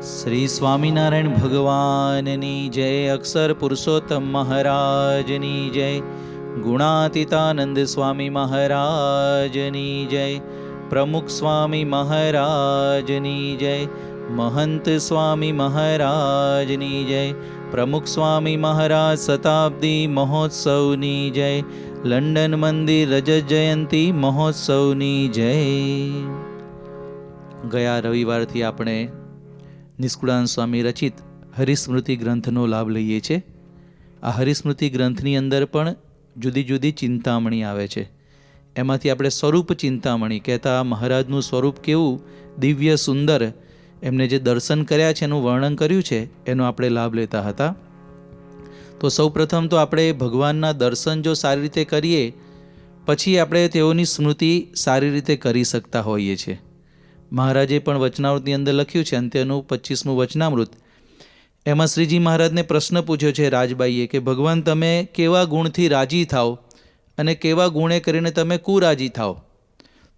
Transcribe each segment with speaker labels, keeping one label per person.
Speaker 1: શ્રી સ્વામિનારાયણ ભગવાનની જય, અક્ષર પુરુષોત્તમ મહારાજની જય, ગુણાતીતાનંદ સ્વામી મહારાજની જય, પ્રમુખ સ્વામી મહારાજની જય, મહંત સ્વામી મહારાજની જય, પ્રમુખ સ્વામી મહારાજ શતાબ્દી મહોત્સવની જય, લંડન મંદિર રજત જયંતી મહોત્સવની જય. ગયા રવિવારથી આપણે નિષ્કુળાનંદ સ્વામી રચિત હરિસ્મૃતિ ગ્રંથનો લાભ લઈએ છીએ. આ હરિસ્મૃતિ ગ્રંથની અંદર પણ જુદી જુદી ચિંતામણી આવે છે. એમાંથી આપણે સ્વરૂપ ચિંતામણી કહેતા મહારાજનું સ્વરૂપ કેવું દિવ્ય સુંદર, એમને જે દર્શન કર્યા છે એનું વર્ણન કર્યું છે, એનો આપણે લાભ લેતા હતા. તો સૌ પ્રથમ તો આપણે ભગવાનના દર્શન જો સારી રીતે કરીએ પછી આપણે તેઓની સ્મૃતિ સારી રીતે કરી શકતા હોઈએ છીએ. મહારાજે પણ વચનામૃતની અંદર લખ્યું છે, અંત્યનું 25મું વચનામૃત, એમાં શ્રીજી મહારાજને પ્રશ્ન પૂછ્યો છે રાજબાઈએ કે ભગવાન તમે કેવા ગુણથી રાજી થાવ અને કેવા ગુણે કરીને તમે કુરાજી થાવ.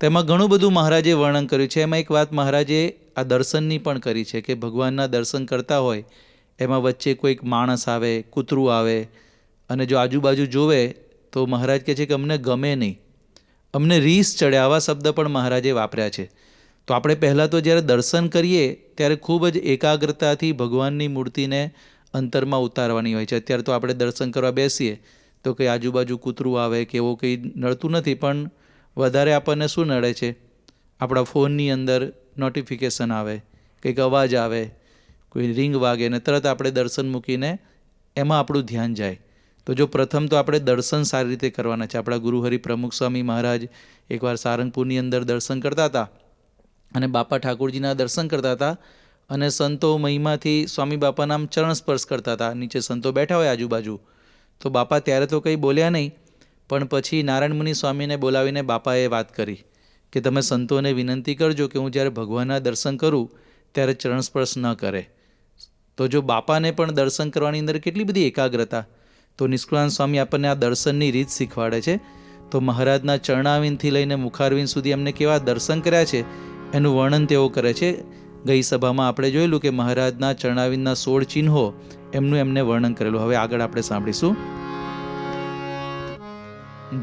Speaker 1: તેમાં ઘણું બધું મહારાજે વર્ણન કર્યું છે. એમાં એક વાત મહારાજે આ દર્શનની પણ કરી છે કે ભગવાનના દર્શન કરતા હોય એમાં વચ્ચે કોઈક માણસ આવે, કૂતરું આવે અને જો આજુબાજુ જોવે તો મહારાજ કહે છે કે અમને ગમે નહીં, અમને રીસ ચડે. આવા શબ્દ પણ મહારાજે વાપર્યા છે. તો આપણે પહેલાં તો જ્યારે દર્શન કરીએ ત્યારે ખૂબ જ એકાગ્રતાથી ભગવાનની મૂર્તિને અંતરમાં ઉતારવાની હોય છે. અત્યારે તો આપણે દર્શન કરવા બેસીએ તો કંઈ આજુબાજુ કૂતરું આવે કે એવું કંઈ નડતું નથી, પણ વધારે આપણને શું નડે છે? આપણા ફોનની અંદર નોટિફિકેશન આવે, કંઈક અવાજ આવે, કોઈ રિંગ વાગે ને તરત આપણે દર્શન મૂકીને એમાં આપણું ધ્યાન જાય. તો જો પ્રથમ તો આપણે દર્શન સારી રીતે કરવાના છે. આપણા ગુરુહરિ પ્રમુખ સ્વામી મહારાજ એકવાર સારંગપુરની અંદર દર્શન કરતા હતા અને બાપા ઠાકોરજીના દર્શન કરતા હતા અને સંતો મહિમાથી સ્વામી બાપાના આમ ચરણ સ્પર્શ કરતા હતા. નીચે સંતો બેઠા હોય આજુબાજુ. તો બાપા ત્યારે તો કંઈ બોલ્યા નહીં, પણ પછી નારાયણ મુનિ સ્વામીને બોલાવીને બાપાએ વાત કરી કે તમે સંતોને વિનંતી કરજો કે હું જ્યારે ભગવાનના દર્શન કરું ત્યારે ચરણ સ્પર્શ ન કરે. તો જો બાપાને પણ દર્શન કરવાની અંદર કેટલી બધી એકાગ્રતા. તો નિષ્કુળાનંદ સ્વામી આપણને આ દર્શનની રીત શીખવાડે છે. તો મહારાજના ચરણાવિંદથી લઈને મુખારવિંદ સુધી એમને કેવા દર્શન કર્યા છે એનું વર્ણન તેઓ કરે છે. ગઈ સભામાં આપણે જોયેલું કે મહારાજના ચરણાવિંદના 16 ચિહ્નો એમનું એમને વર્ણન કરેલું. હવે આગળ આપણે સાંભળીશું.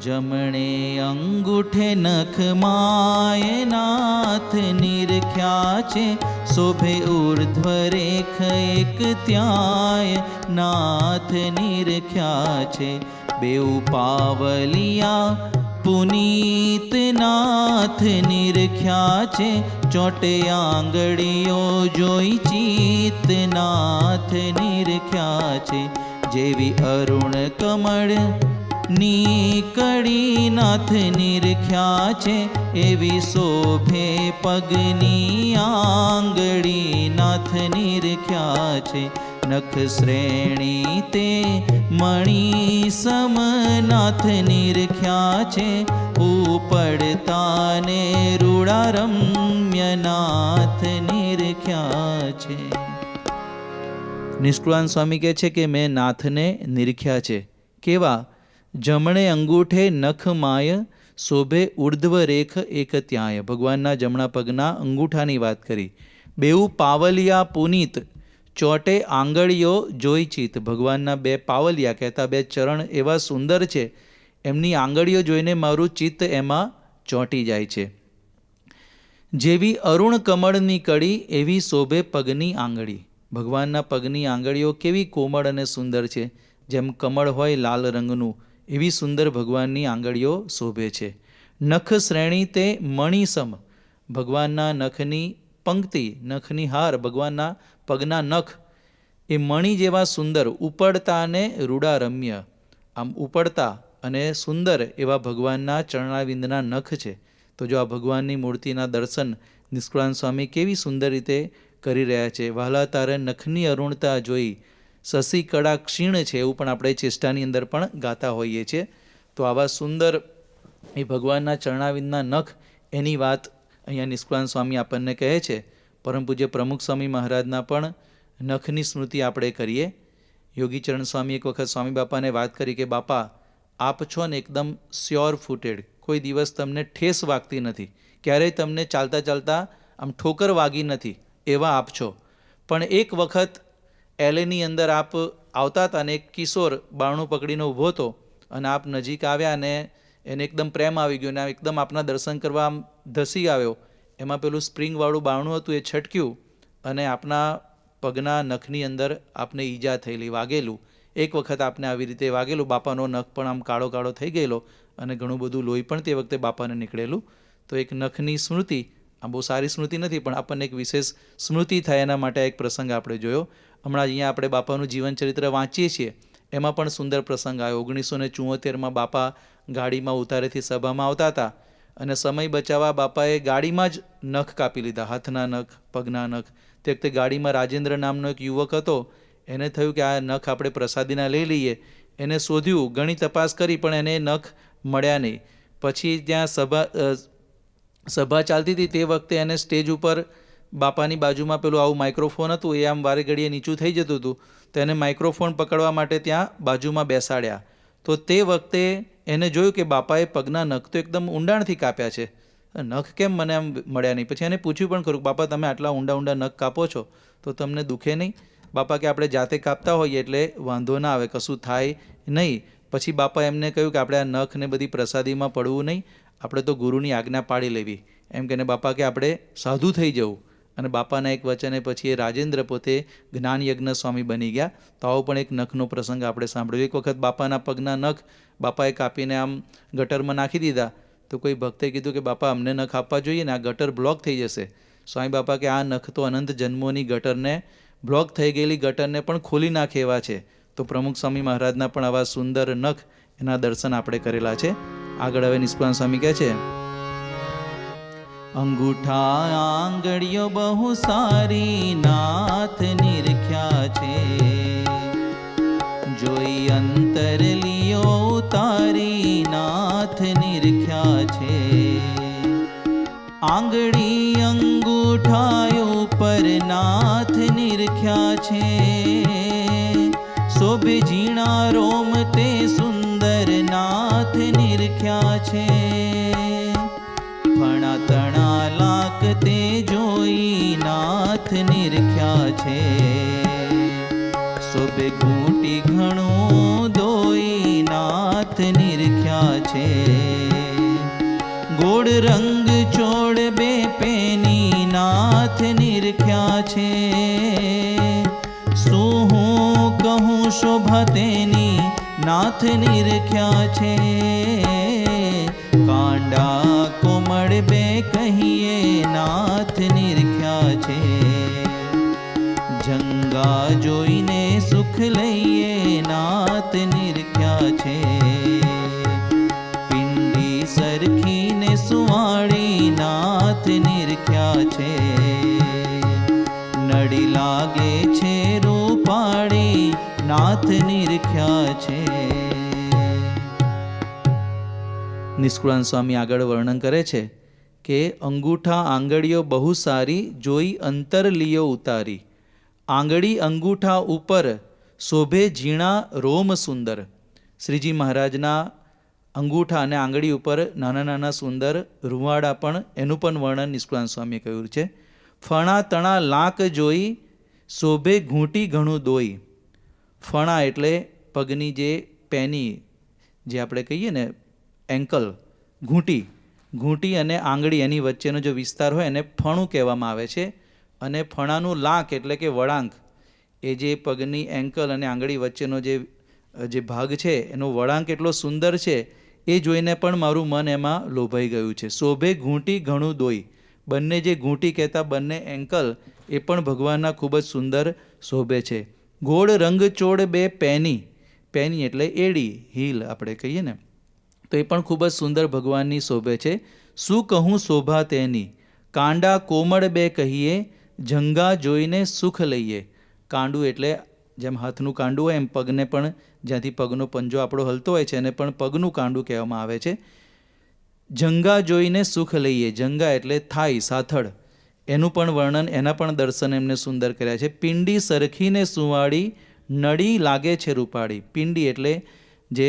Speaker 1: જમણે અંગૂઠે નખ માયનાથ નિરખ્યા છે, શોભે ઉર્ધ્વ રેખ એક ત્યાય નાથ નિરખ્યા છે, બેઉ પાવલિયા પુનીત નાથ નિરખ્યા છે, ચોટે આંગળીઓ જોઈ ચિત્ત નાથ નિરખ્યા છે, જેવી અરુણ કમળ ની કડી નાથ નિરખ્યા છે, એવી શોભે પગની આંગળી નાથ નિરખ્યા છે, નખ શ્રેણી તે મણી સમનાથ નિરખ્યા છે, ઉપડતા ને રૂડારમ્ય નાથ નિરખ્યા છે. નિષ્કુળાનંદ સ્વામી કહે છે કે મેં નાથને નિરખ્યા છે. કેવા? જમણે અંગૂઠે નખ માય, શોભે ઉર્ધ્વ રેખ એક ત્યાય. ભગવાનના જમણા પગના અંગૂઠાની વાત કરી. બેઉ પાવલિયા પુનીત, ચોટે આંગળીઓ જોઈ ચિત્ત. ભગવાનના 2 પાવલિયા કહેતા 2 ચરણ એવા સુંદર છે, એમની આંગળીઓ જોઈને મારું ચિત્ત એમાં ચોંટી જાય છે. જેવી અરુણ કમળની કડી એવી શોભે પગની આંગળી. ભગવાનના પગની આંગળીઓ કેવી કોમળ અને સુંદર છે, જેમ કમળ હોય લાલ રંગનું, એવી સુંદર ભગવાનની આંગળીઓ શોભે છે. નખ શ્રેણી તે મણિસમ. ભગવાનના નખની પંક્તિ, નખની હાર, ભગવાનના પગના નખ એ મણિ જેવા સુંદર, ઉપડતા અને રૂડારમ્ય. આમ ઉપડતા અને સુંદર એવા ભગવાનના ચરણાવિંદના નખ છે. તો જો આ ભગવાનની મૂર્તિના દર્શન નિષ્કુળાનંદ સ્વામી કેવી સુંદર રીતે કરી રહ્યા છે. વહાલા તારે નખની અરુણતા જોઈ, શશી કળા ક્ષીણ છે, એવું પણ આપણે ચેષ્ટાની અંદર પણ ગાતા હોઈએ છીએ. તો આવા સુંદર એ ભગવાનના ચરણાવિંદના નખ એની વાત અહીંયા નિષ્કુળાનંદ સ્વામી આપણને કહે છે. પરમ પૂજ્ય પ્રમુખ સ્વામી મહારાજના પણ નખની સ્મૃતિ આપણે કરીએ. યોગીચરણ સ્વામી એક વખત સ્વામી બાપાને વાત કરી કે બાપા આપ છો ને એકદમ સ્યોર ફૂટેડ, કોઈ દિવસ તમને ઠેસ વાગતી નથી, ક્યારેય તમને ચાલતા ચાલતા આમ ઠોકર વાગી નથી, એવા આપ છો. પણ એક વખત એલેની અંદર આપ આવતા હતા અને એક કિશોર બારણું પકડીને ઊભો હતો અને આપ નજીક આવ્યા અને એને એકદમ પ્રેમ આવી ગયો અને એકદમ આપના દર્શન કરવા આમ ધસી આવ્યો. એમાં પેલું સ્પ્રિંગવાળું બારણું હતું એ છટક્યું અને આપના પગના નખની અંદર આપને ઈજા થયેલી, વાગેલું. એક વખત આપને આવી રીતે વાગેલું, બાપાનો નખ પણ આમ કાળો કાળો થઈ ગયેલો અને ઘણું બધું લોહી પણ તે વખતે બાપાને નીકળેલું. તો એક નખની સ્મૃતિ, આ બહુ સારી સ્મૃતિ નથી પણ આપણને એક વિશેષ સ્મૃતિ થાય એના માટે એક પ્રસંગ આપણે જોયો. હમણાં અહીંયા આપણે બાપાનું જીવનચરિત્ર વાંચીએ છીએ, એમાં પણ સુંદર પ્રસંગ આવ્યો. 1974માં બાપા ગાડીમાં ઉતારેથી સભામાં આવતા હતા અને સમય બચાવવા બાપાએ ગાડીમાં જ નખ કાપી લીધા, હાથના નખ, પગના નખ. તે વખતે ગાડીમાં રાજેન્દ્ર નામનો એક યુવક હતો. એને થયું કે આ નખ આપણે પ્રસાદીના લઈ લઈએ. એને શોધ્યું, ઘણી તપાસ કરી પણ એને નખ મળ્યા નહીં. પછી ત્યાં સભા ચાલતી હતી તે વખતે એને સ્ટેજ ઉપર બાપાની બાજુમાં પેલું આવું માઇક્રોફોન હતું, એ આમ વારે ઘડીએ નીચું થઈ જતું હતું. તો એને માઇક્રોફોન પકડવા માટે ત્યાં બાજુમાં બેસાડ્યા. તો તે વખતે એને જોયું કે બાપાએ પગના નખ તો એકદમ ઊંડાણથી કાપ્યા છે, નખ કેમ મને આમ મળ્યા નહીં. પછી એને પૂછ્યું પણ ખરું, બાપા તમે આટલા ઊંડા ઊંડા નખ કાપો છો તો તમને દુખે નહીં? બાપા કે આપણે જાતે કાપતા હોઈએ એટલે વાંધો ના આવે, કશું થાય નહીં. પછી બાપા એમને કહ્યું કે આપણે આ નખ ને બધી પ્રસાદીમાં પડવું નહીં, આપણે તો ગુરુની આજ્ઞા પાડી લેવી. એમ કહીને બાપા કે આપણે સાધુ થઈ જવું. અને બાપાના એક વચને પછી એ રાજેન્દ્ર પોતે જ્ઞાનયજ્ઞ સ્વામી બની ગયા. તો આવો પણ એક નખનો પ્રસંગ આપણે સાંભળ્યો. એક વખત બાપાના પગના નખ બાપાએ કાપીને આમ ગટરમાં નાખી દીધા. તો કોઈ ભક્તે કીધું કે બાપા અમને નખ આપવા જોઈએ ને, આ ગટર બ્લોક થઈ જશે. સ્વામી બાપા કે આ નખ તો અનંત જન્મોની ગટરને, બ્લોક થઈ ગયેલી ગટરને પણ ખોલી નાખે એવા છે. તો પ્રમુખ સ્વામી મહારાજના પણ આવા સુંદર નખ, એના દર્શન આપણે કરેલા છે. આગળ હવે નિષ્કુળાનંદ સ્વામી કહે છે, અંગૂઠા આંગળીઓ બહુ સારી નાથ નિરખ્યા છે, જોઈ અંતર લિયો ઉતારી નાથ નિરખ્યા છે. આંગળી અંગૂઠા ઉપર નાથ નિરખ્યા છે, શોભે ઝીણા રોમ તે સુંદર નાથ નિરખ્યા છે. ફણા તણા લાક તે જોઈ નાથ નિરખ્યા છે, શોભે ઘૂંટી ઘણું દોઈ નાથ નિરખ્યા છે. ગોળ રંગ ચોળ બે પેની નાથ નિરખ્યા છે, શું હું કહું શોભા તેની નાથ નિરખ્યા છે. કાંડા કોમળ બે કહીએ નાથ નિરખ્યા છે, જંગા જોઈને સુખ લઈએ નાથ નિરખ્યા છે. પિંડી સરખીને સુવાળી નાથ નિરખ્યા છે, નડી લાગે છે રૂપાળી નાથ નિરખ્યા છે. નિષ્કુળાનંદ સ્વામી આગળ વર્ણન કરે છે કે અંગૂઠા આંગળીઓ બહુ સારી જોઈ અંતર લિયો ઉતારી. આંગળી અંગૂઠા ઉપર શોભે ઝીણા રોમ સુંદર. શ્રીજી મહારાજના અંગૂઠા અને આંગળી ઉપર નાના નાના સુંદર રૂવાડા પણ, એનું પણ વર્ણન નિષ્કુળાનંદ સ્વામીએ કહ્યું છે. ફણા તણા લાક જોઈ શોભે ઘૂંટી ઘણું દોઈ. ફણા એટલે પગની જે પેની, જે આપણે કહીએ ને એન્કલ, ઘૂંટી અને આંગળી એની વચ્ચેનો જો વિસ્તાર હોય એને ફણું કહેવામાં આવે છે. અને ફણાનું લાંક એટલે કે વળાંક, એ જે પગની એન્કલ અને આંગળી વચ્ચેનો જે ભાગ છે એનો વળાંક એટલો સુંદર છે, એ જોઈને પણ મારું મન એમાં લોભાઈ ગયું છે. શોભે ઘૂંટી ઘણું દોઈ. બંને જે ઘૂંટી કહેતા બંને એન્કલ, એ પણ ભગવાનના ખૂબ જ સુંદર શોભે છે. ગોળ રંગચોળ બે પેની, પેની એટલે એડી, હીલ આપણે કહીએ ને, તો એ પણ ખૂબ જ સુંદર ભગવાનની શોભે છે. શું કહું શોભા તેની, કાંડા કોમળ બે કહીએ, જંગા જોઈને સુખ લઈએ. કાંડું એટલે જેમ હાથનું કાંડું હોય એમ પગને પણ, જ્યાંથી પગનો પંજો આપણો હલતો હોય છે એને પણ પગનું કાંડું કહેવામાં આવે છે. જંગા જોઈને સુખ લઈએ. જંગા એટલે થાઈ, સાથળ, એનું પણ વર્ણન, એના પણ દર્શન એમને સુંદર કર્યા છે. પિંડી સરખીને સુવાળી નડી લાગે છે રૂપાળી. પિંડી એટલે જે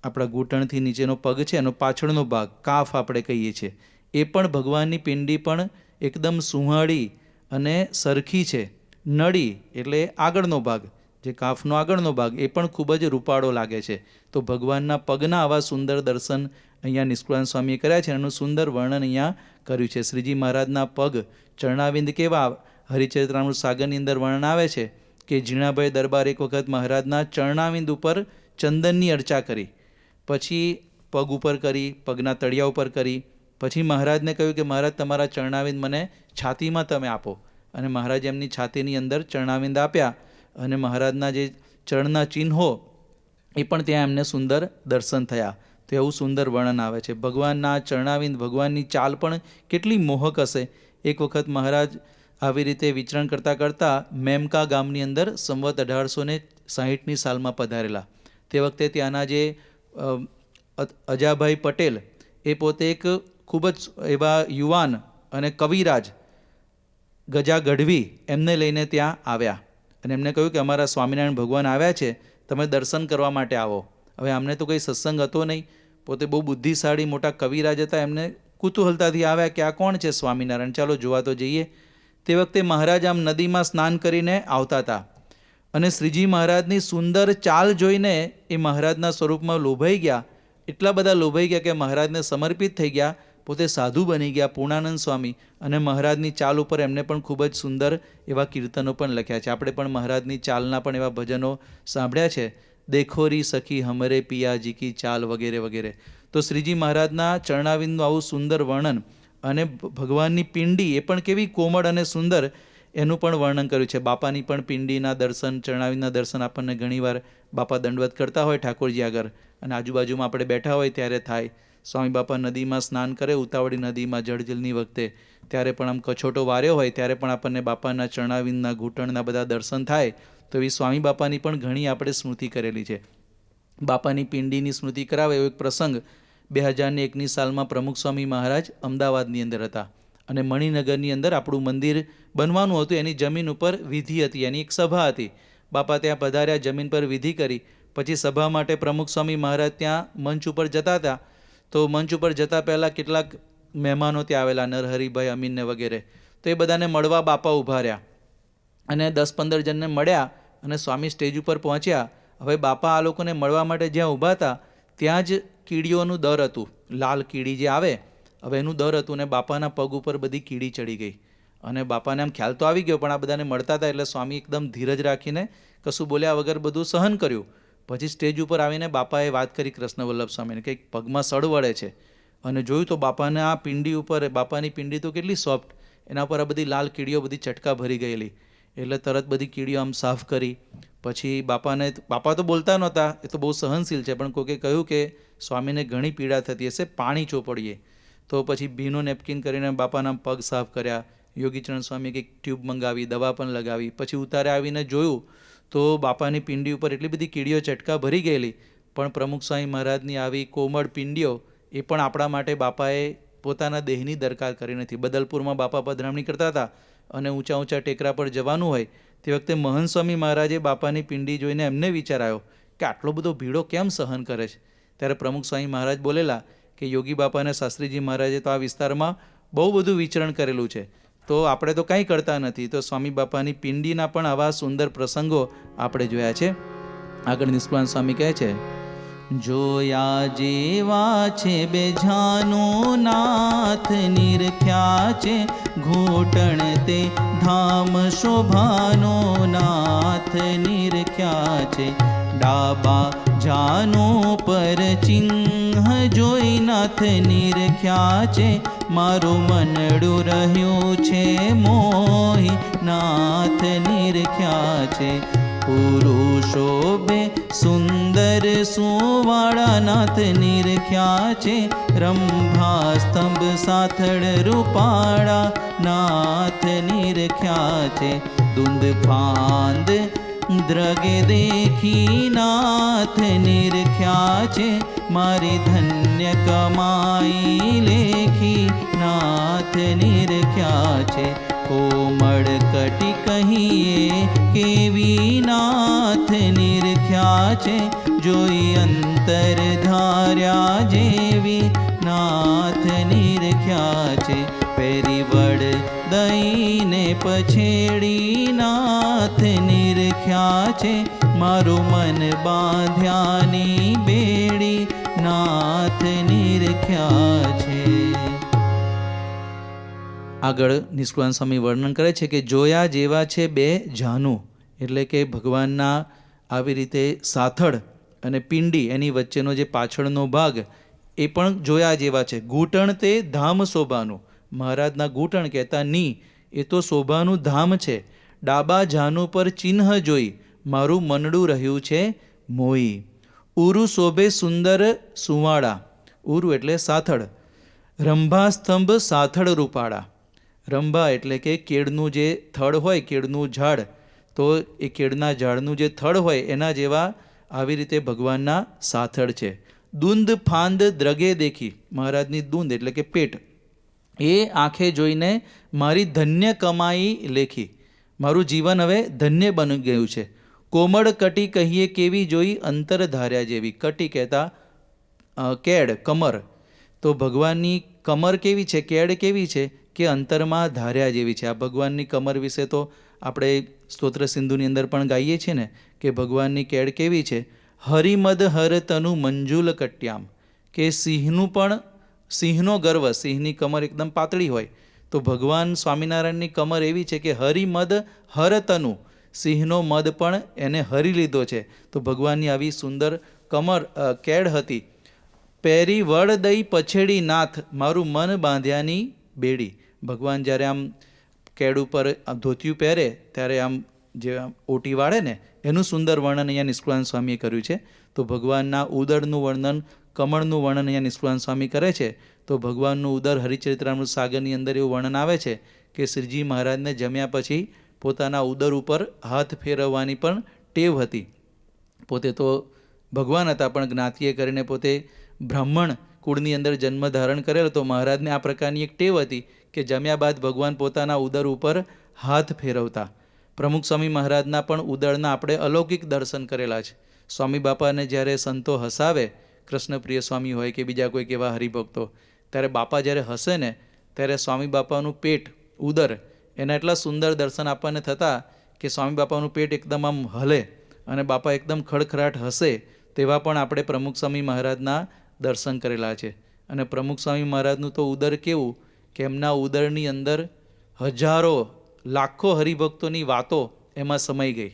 Speaker 1: આપણા ઘૂંટણથી નીચેનો પગ છે એનો પાછળનો ભાગ, કાફ આપણે કહીએ છીએ, એ પણ ભગવાનની પિંડી પણ એકદમ સુહાળી અને સરખી છે, નળી એટલે આગળનો ભાગ, જે કાફનો આગળનો ભાગ એ પણ ખૂબ જ રૂપાળો લાગે છે. તો ભગવાનના પગના આવા સુંદર દર્શન અહીંયા નિષ્કુળાનંદ સ્વામીએ કર્યા છે. એનું સુંદર વર્ણન અહીંયા કર્યું છે. શ્રીજી મહારાજના પગ ચરણાવિંદ કેવા હરિચરિત્રામૃત સાગરની અંદર વર્ણન આવે છે કે ઝીણાભાઈ દરબાર એક વખત મહારાજના ચરણાવિંદ ઉપર ચંદનની અર્ચા કરી, પછી પગ ઉપર કરી, પગના તળિયા ઉપર કરી, પછી મહારાજને કહ્યું કે મહારાજ તમારા ચરણાવિંદ મને છાતીમાં તમે આપો, અને મહારાજ એમની છાતીની અંદર ચરણાવિંદ આપ્યા, અને મહારાજના જે ચરણના ચિહ્નો એ પણ ત્યાં એમને સુંદર દર્શન થયા. તો એવું સુંદર વર્ણન આવે છે. ભગવાનના ચરણાવિંદ, ભગવાનની ચાલ પણ કેટલી મોહક હશે. એક વખત મહારાજ આવી રીતે વિચરણ કરતાં કરતાં મેમકા ગામની અંદર સંવત 1860ની સાલમાં પધારેલા. તે વખતે ત્યાંના જે અજાભાઈ પટેલ એ પોતે એક ખૂબ જ એવા યુવાન અને કવિરાજ ગજા ગઢવી એમને લઈને ત્યાં આવ્યા, અને એમને કહ્યું કે અમારા સ્વામિનારાયણ ભગવાન આવ્યા છે, તમે દર્શન કરવા માટે આવો. હવે અમને તો કંઈ સત્સંગ હતો નહીં, પોતે બહુ બુદ્ધિશાળી મોટા કવિરાજ હતા, એમને કુતૂહલતાથી આવ્યા કે આ કોણ છે સ્વામિનારાયણ, ચાલો જોવા તો જઈએ. તે વખતે મહારાજ આમ નદીમાં સ્નાન કરીને આવતા હતા, અને શ્રીજી મહારાજની સુંદર ચાલ જોઈને એ મહારાજના સ્વરૂપમાં લોભાઈ ગયા. એટલા બધા લોભાઈ ગયા કે મહારાજને સમર્પિત થઈ ગયા, પોતે સાધુ બની ગયા પૂર્ણાનંદ સ્વામી. અને મહારાજની ચાલ ઉપર એમને પણ ખૂબ જ સુંદર એવા કીર્તનો પણ લખ્યા છે. આપણે પણ મહારાજની ચાલના પણ એવા ભજનો સાંભળ્યા છે, દેખોરી સખી હમરે પિયાજી કી ચાલ વગેરે વગેરે. તો શ્રીજી મહારાજના ચરણાવિંદનું આવું સુંદર વર્ણન, અને ભગવાનની પિંડી એ પણ કેવી કોમળ અને સુંદર, એનું પણ વર્ણન કર્યું છે. બાપાની પણ પિંડીના દર્શન, ચરણાવિંદના દર્શન આપણને ઘણીવાર બાપા દંડવત કરતા હોય ઠાકોરજી આગળ, અને આજુબાજુમાં આપણે બેઠા હોય ત્યારે થાય. સ્વામી બાપા નદીમાં સ્નાન કરે, ઉતાવળી નદીમાં જળજલની વખતે, ત્યારે પણ આમ કછોટો વાર્યો હોય ત્યારે પણ આપણને બાપાના ચરણાવિંદના ઘૂંટણના બધા દર્શન થાય. તો એવી સ્વામી બાપાની પણ ઘણી આપણે સ્મૃતિ કરેલી છે. બાપાની પિંડીની સ્મૃતિ કરાવે એવો એક પ્રસંગ 2001ની સાલમાં પ્રમુખ સ્વામી મહારાજ અમદાવાદની અંદર હતા, અને મણિનગરની અંદર આપણું મંદિર બનવાનું હતું. એની જમીન ઉપર વિધિ હતી, એની એક સભા હતી. બાપા ત્યાં પધાર્યા, જમીન પર વિધિ કરી, પછી સભા માટે પ્રમુખ સ્વામી મહારાજ ત્યાં મંચ ઉપર જતા હતા. તો મંચ ઉપર જતાં પહેલાં કેટલાક મહેમાનો ત્યાં આવેલા, નરહરિભાઈ, અમીનને વગેરે. તો એ બધાને મળવા બાપા ઊભા રહ્યા, અને 10-15 જણને મળ્યા, અને સ્વામી સ્ટેજ ઉપર પહોંચ્યા. હવે બાપા આ લોકોને મળવા માટે જ્યાં ઊભા હતા ત્યાં જ કીડીઓનું દર હતું, લાલ કીડી જે આવે, હવે એનું દર હતું, ને બાપાના પગ ઉપર બધી કીડી ચડી ગઈ. અને બાપાને આમ ખ્યાલ તો આવી ગયો, પણ આ બધાને મળતા હતા એટલે સ્વામી એકદમ ધીરજ રાખીને કશું બોલ્યા વગર બધું સહન કર્યું. પછી સ્ટેજ ઉપર આવીને બાપાએ વાત કરી કૃષ્ણ વલ્લભ સ્વામીને કે પગમાં સડ વળે છે, અને જોયું તો બાપાને આ પિંડી ઉપર, બાપાની પિંડી તો કેટલી સોફ્ટ, એના પર આ બધી લાલ કીડીઓ બધી ચટકા ભરી ગયેલી. એટલે તરત બધી કીડીઓ આમ સાફ કરી. પછી બાપા તો બોલતા નહોતા, એ તો બહુ સહનશીલ છે, પણ કોકે કહ્યું કે સ્વામીને ઘણી પીડા થતી હશે, પાણી ચોપડીએ. તો પછી ભીનું નેપકિન કરીને બાપાના પગ સાફ કર્યા. યોગીચરણ સ્વામીએ કંઈક ટ્યુબ મંગાવી, દવા પણ લગાવી. પછી ઉતારે આવીને જોયું તો બાપાની પિંડી ઉપર એટલી બધી કીડીઓ ચટકા ભરી ગયેલી. પણ પ્રમુખ સ્વામી મહારાજની આવી કોમળ પિંડીઓ એ પણ આપણા માટે બાપાએ પોતાના દેહની દરકાર કરી નથી. બદલપુરમાં બાપા પધરામણી કરતા હતા, અને ઊંચા ઊંચા ટેકરા પર જવાનું હોય તે વખતે મહંત સ્વામી મહારાજે બાપાની પિંડી જોઈને એમને વિચાર આવ્યો કે આટલો બધો ભીડો કેમ સહન કરે છે. ત્યારે પ્રમુખ સ્વામી મહારાજ બોલેલા કે યોગી બાપા અને શાસ્ત્રીજી મહારાજે તો આ વિસ્તારમાં બહુ બધું વિચરણ કરેલું છે, તો આપણે તો કંઈ કરતા નથી. તો સ્વામી બાપાની પિંડીના પણ આવા સુંદર પ્રસંગો આપણે જોયા છે. આગળ નિષ્કુળાનંદ સ્વામી કહે છે, જોયા જેવા છે બેજાનો નાથ, નિરખ્યા છે ઘૂંટણ તે ધામ શોભાનો નાથ, નિરખ્યા છે ડાબા જાનો પર ચિહ્ન જોઈ નાથ, નિરખ્યા છે મારું મનડું રહ્યું છે મોહી નાથ, નિરખ્યા છે પુરુષો બે સુંદર સુવાળા નાથ, નિરખ્યા છે રંભા સ્તંભ સાથળ રૂપાળા નાથ, નિરખ્યા છે દુંદ ફાંદ દ્રગે દેખી નાથ, નિરખ્યા છે મારી ધન્ય કમાઈ લેખી નાથ, નિરખ્યા છે કોમળ કટી કહીએ કેવી નાથ, નિરખ્યા છે જોઈ અંતર ધાર્યા જેવી નાથ, નિરખ્યા નિરખ્યા છે. પેરી વડ દઈને પછેડી નાથ નિરખ્યા છે. મારું મન બાંધ્યાની બેડી નાથ નિરખ્યા છે. આગળ નિષ્કુળાનંદ સ્વામી વર્ણન કરે છે કે જોયા જેવા છે બે જાનું, એટલે કે ભગવાનના આવી રીતે સાથળ અને પિંડી એની વચ્ચેનો જે પાછળનો ભાગ એ પણ જોયા જેવા છે. ઘૂંટણ તે ધામ શોભાનું, મહારાજના ઘૂંટણ કહેતા ની એ તો શોભાનું ધામ છે. ડાબા જાનું પર ચિહ્ન જોઈ મારું મનડું રહ્યું છે મોઈ. ઉરુ શોભે સુંદર સુવાળા, ઉરુ એટલે સાથળ. રંભા સ્તંભ સાથળ રૂપાળા. રંભા એટલે કે કેળનું જે થડ હોય, કેળનું ઝાડ, તો એ કેળના ઝાડનું જે થડ હોય એના જેવા આવી રીતે ભગવાનના સાથળ છે. દુંદ ફાંદ દ્રગે દેખી, મહારાજની દુંદ એટલે કે પેટ, એ આંખે જોઈને મારી ધન્ય કમાઈ લેખી. મારું જીવન હવે ધન્ય બની ગયું છે. કોમળ કટી કહીએ કેવી જોઈ અંતર ધાર્યા જેવી. કટી કહેતા કેડ, કમર. તો ભગવાનની કમર કેવી છે, કેડ કેવી છે કે અંતરમાં ધાર્યા જેવી છે. આ ભગવાનની કમર વિશે તો આપણે સ્તોત્ર સિંધુની અંદર પણ ગાઈએ છીએ ને કે ભગવાનની કેડ કેવી છે. હરિમદ હર તનુ મંજુલ કટ્યામ, કે સિંહનું પણ, સિંહનો ગર્વ, સિંહની કમર એકદમ પાતળી હોય, તો ભગવાન સ્વામિનારાયણની કમર એવી છે કે હરિમદ હર તનુ, સિંહનો મદ પણ એને હરી લીધો છે. તો ભગવાનની આવી સુંદર કમર, કેડ હતી. પેરી વડ દઈ પછેડી નાથ મારું મન બાંધ્યાની બેડી. ભગવાન જ્યારે આમ કેડ ઉપર ધોતિયું પહેરે ત્યારે આમ જે ઓટી વાળે ને એનું સુંદર વર્ણન અહીંયા નિષ્કુળાનંદ સ્વામીએ કર્યું છે. તો ભગવાનના ઉદરનું વર્ણન, કમળનું વર્ણન અહીંયા નિષ્કુળાનંદ સ્વામી કરે છે. તો ભગવાનનું ઉદર હરિચરિત્રામૃત સાગરની અંદર એવું વર્ણન આવે છે કે શ્રીજી મહારાજને જમ્યા પછી પોતાના ઉદર ઉપર હાથ ફેરવવાની પણ ટેવ હતી. પોતે તો ભગવાન હતા પણ જ્ઞાતિએ કરીને પોતે બ્રાહ્મણ કુળની અંદર જન્મ ધારણ કરેલો, તો મહારાજને આ પ્રકારની એક ટેવ હતી કે જમ્યા બાદ ભગવાન પોતાના ઉદર ઉપર હાથ ફેરવતા. પ્રમુખ સ્વામી મહારાજના પણ ઉદરના આપણે અલૌકિક દર્શન કરેલા છે. સ્વામી બાપાને જ્યારે સંતો હસાવે, કૃષ્ણપ્રિય સ્વામી હોય કે બીજા કોઈક એવા હરિભક્તો, ત્યારે બાપા જ્યારે હસે ને ત્યારે સ્વામી બાપાનું પેટ, ઉદર, એના એટલા સુંદર દર્શન આપણને થતા કે સ્વામી બાપાનું પેટ એકદમ આમ હલે અને બાપા એકદમ ખડખડાટ હસે, તેવા પણ આપણે પ્રમુખ સ્વામી મહારાજના દર્શન કરેલા છે. અને પ્રમુખ સ્વામી મહારાજનું તો ઉદર કેવું કે એમના ઉદરની અંદર હજારો લાખો હરિભક્તોની વાતો એમાં સમાઈ ગઈ.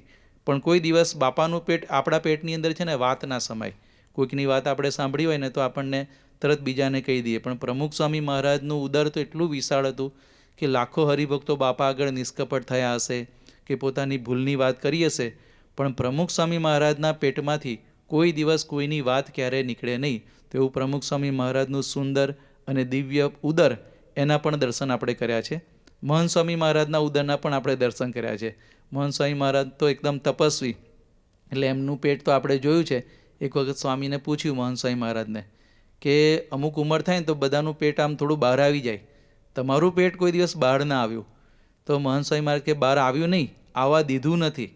Speaker 1: પણ કોઈ દિવસ બાપાનું પેટ આપણા પેટની અંદર છે ને વાત ના સમાય. કોઈકની વાત આપણે સાંભળી હોય ને તો આપણને તરત બીજાને કહી દઈએ, પણ પ્રમુખ સ્વામી મહારાજનું ઉદર તો એટલું વિશાળ હતું કે લાખો હરિભક્તો બાપા આગળ નિષ્કપટ થયા હશે કે પોતાની ભૂલની વાત કરી હશે, પણ પ્રમુખ સ્વામી મહારાજના પેટમાંથી કોઈ દિવસ કોઈની વાત ક્યારેય નીકળે નહીં. તો એવું પ્રમુખ સ્વામી મહારાજનું સુંદર અને દિવ્ય ઉદર, એના પણ દર્શન આપણે કર્યા છે. મહંત સ્વામી મહારાજના ઉદરના પણ આપણે દર્શન કર્યા છે. મહંત સ્વામી મહારાજ તો એકદમ તપસ્વી, એટલે એમનું પેટ તો આપણે જોયું છે. એક વખત સ્વામીને પૂછ્યું મહંત સ્વામી મહારાજને કે અમુક ઉંમર થાય ને તો બધાનું પેટ આમ થોડું બહાર આવી જાય, તમારું પેટ કોઈ દિવસ બહાર ના આવ્યું? તો મહંત સ્વામી મહારાજ કે બહાર આવ્યું નહીં, આવવા દીધું નથી.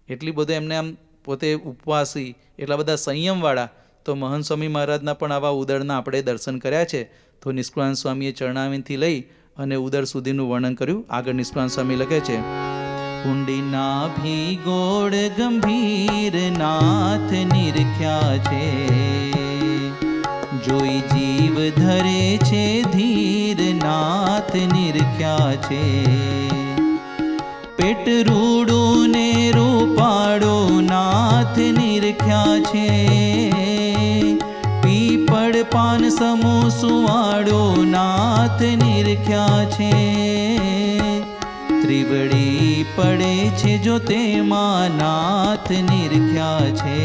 Speaker 1: એટલી બધું એમને આમ પોતે ઉપવાસી, એટલા બધા સંયમવાળા. તો મહંત સ્વામી મહારાજના પણ આવા ઉદરના આપણે દર્શન કર્યા છે. તો નિષ્કુળાનંદ સ્વામીએ ચરણાવીનથી લઈ અને ઉદર સુધીનું વર્ણન કર્યું. આગળ નિષ્કુળાનંદ સ્વામી લખે છે, ઊંડી નાભી ગોળ ગંભીર નાથ નિરખ્યા છે. જોઈ જીવ ધરે છે ધીર નાથ નિરખ્યા છે. પેટ રૂડું ને રૂપાળું નાથ નિરખ્યા છે. પીપળ પાન સમો સુવાળું નાથ નિરખ્યા છે. ત્રિવડી પડે છે જો તેમાં નાથ નિરખ્યા છે.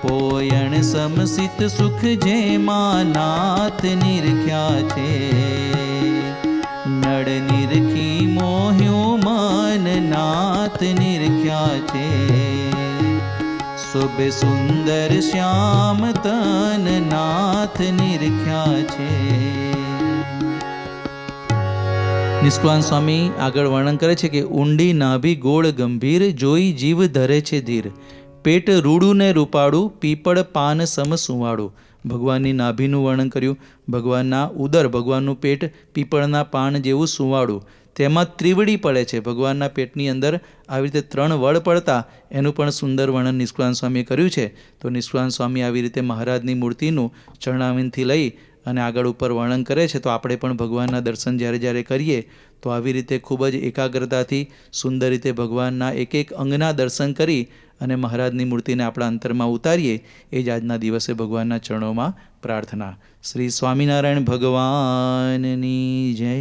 Speaker 1: પોયણ સમસિત સુખ જેમાં નાથ નિરખ્યા છે. નળ નિરખી મોહ્યું મન નાથ નિરખ્યા છે. શુભ સુંદર શ્યામ તન નાથ નિરખ્યા છે. નિષ્કુળાનંદ સ્વામી આગળ વર્ણન કરે છે કે ઊંડી નાભી ગોળ ગંભીર જોઈ જીવ ધરે છે ધીર. પેટ રૂડું ને રૂપાળું પીપળ પાન સમ સુવાળું. ભગવાનની નાભીનું વર્ણન કર્યું, ભગવાનના ઉદર, ભગવાનનું પેટ પીપળના પાન જેવું સુંવાળું, તેમાં ત્રિવડી પડે છે. ભગવાનના પેટની અંદર આવી રીતે 3 વડ પડતા એનું પણ સુંદર વર્ણન નિષ્કુળાનંદ સ્વામીએ કર્યું છે. તો નિષ્કુળાનંદ સ્વામી આવી રીતે મહારાજની મૂર્તિનું ચરણાવિંદથી લઈ અને આગળ ઉપર વર્ણન કરે છે. તો આપણે પણ ભગવાનના દર્શન જ્યારે જ્યારે કરીએ તો આવી રીતે ખૂબ જ એકાગ્રતાથી સુંદર રીતે ભગવાનના એક એક અંગના દર્શન કરી અને મહારાજની મૂર્તિને આપણા અંતરમાં ઉતારીએ, એ જ આજના દિવસે ભગવાનના ચરણોમાં પ્રાર્થના. શ્રી સ્વામિનારાયણ ભગવાનની જય.